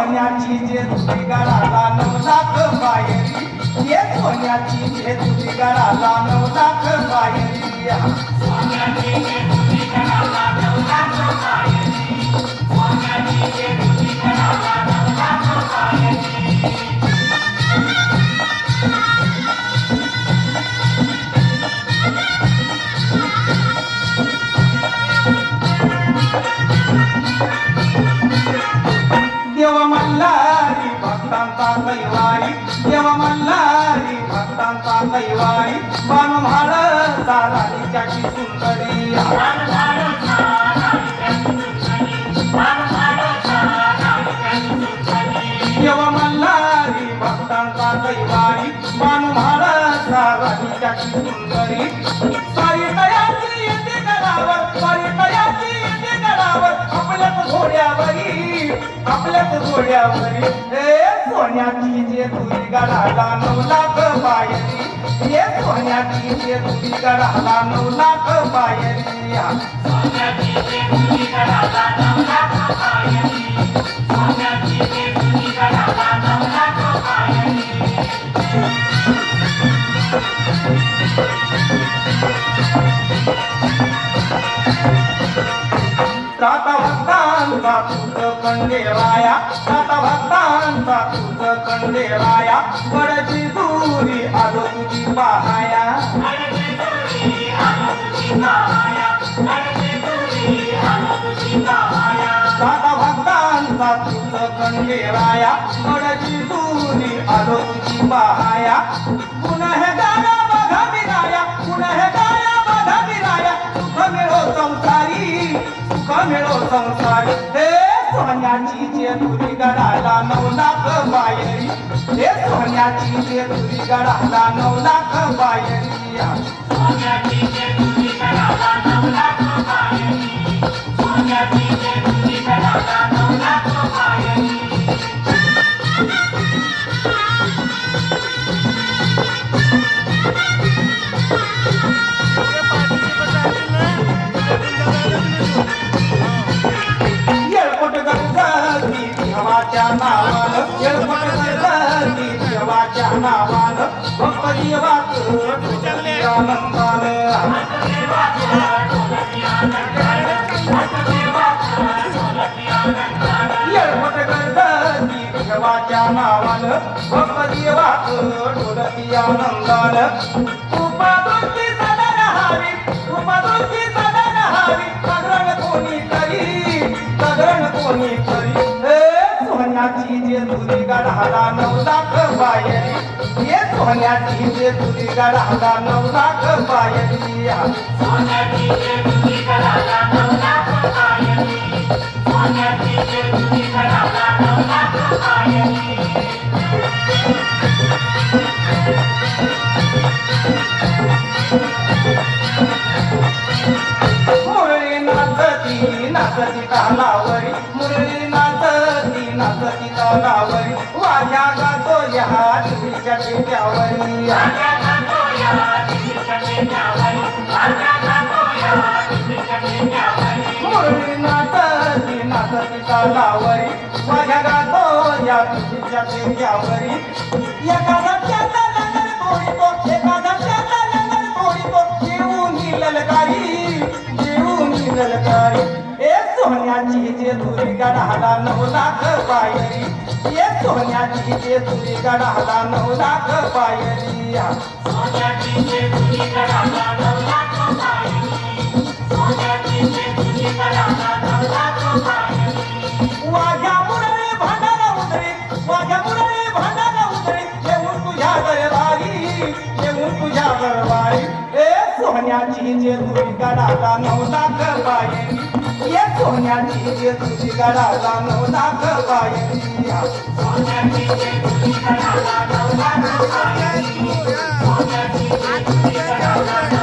सोन्याची जेजुरी गळाला 9 लाख पायरी, ये सोन्याची जेजुरी गळाला 9 लाख पायरी. सोन्याची जेजुरी गळाला 9 लाख पायरी, सोन्याची जेजुरी गळाला 9 लाख पायरी. देव मल्हारी भक्तांचा कैवारी, देव मल्हारी भक्तांचा कैवारी, बाणभाळ साराणीच्या की सुंदरी. देव मल्हारी भक्तांचा कैवारी, बाणभाळ साराणीच्या की सुंदरी. सारी तयारी येते गडावर, सारी तयारी येते गडावर, आपल्याच घोड्यावरी, आपल्याच घोड्यावरी. हे सोन्याची जेजुरी गळाला 9 लाख पायरी, हे सोन्याची जेजुरी गळाला 9 लाख पायरी. सोन्याची जेजुरी गळाला 9 लाख पायरी, सोन्याची जेजुरी गळाला 9 लाख पायरी. सात भक्तांचा तुझ खंडेराया, सात भक्तांचा तुझ खंडेराया, बडची दुरी आलो तुझी पाहाया. सात भक्तांचा तुझ खंडेराया, बडची दुरी आलो तुझी पाहाया. गुन्हेगारा बघा विराया, गुन्हेगारा बघा विराया, सुख मिळो संसारी, सुख मिळो संसारी. हे सोन्याची जेजुरी गळाला 9 लाख पायरी, हे सोन्याची जेजुरी गळाला 9 लाख पायरी. सोन्याची जेजुरी गळाला 9 लाख पायरी, सोन्याची जेजुरी गळाला 9 लाख पायरी. येळकोट गणपती देवाच्या नावानं, येळकोट गणपती देवाच्या नावानं, भक्त देवाच ढोलकी आनंदानं. येळकोट गणपती देवाच्या नावानं, भक्त देवाच ढोलकी आनंदानं. उपादोषी सदा रहावी, उपादोषी सदा रहावी, जागरण कोणी करी, जागरण कोणी करी. हे सोन्याची जेजुरी गळाला 9 लाख पायरी, हे सोन्याची जेजुरी गळाला 9 लाख पायरी. सोन्याची जेजुरी गळाला 9 लाख पायरी, सोन्याची जेजुरी गळाला 9 लाख पायरी. मुरळी नाचती नाचती तालावरी, मुरळी नाचती नाचती तालावरी, वाऱ्या गातो या देवीच्या टेक्यावरी. मुरळी नाचती नाचती तालावरी, वाऱ्या गातो या देवीच्या टेक्यावरी. एखादा त्याचा लंगर तोडितो, एखादा त्याचा लंगर तोडितो, येऊन ललकारी, येऊन ललकारी. ए सोन्याची जेजुरी गळाला 9 लाख पायरी, ए सोन्याची जेजुरी गळाला 9 लाख पायरी. सोन्याची जेजुरी गळाला 9 लाख पायरी, सोन्याची जेजुरी गळाला 9 लाख पायरी. वाघ्या मुरळी भांडारा उतरी, वाघ्या मुरळी भांडारा उतरी, येऊन तुझ्या दरबारी, येऊन तुझ्या दरबारी. ए सोन्याची जेजुरी गळाला 9 लाख पायरी, ये सोन्याची जेजुरी गळाला 9 लाख पायरी. सोन्याची जेजुरी गळाला 9 लाख पायरी, सोन्याची जेजुरी गळाला 9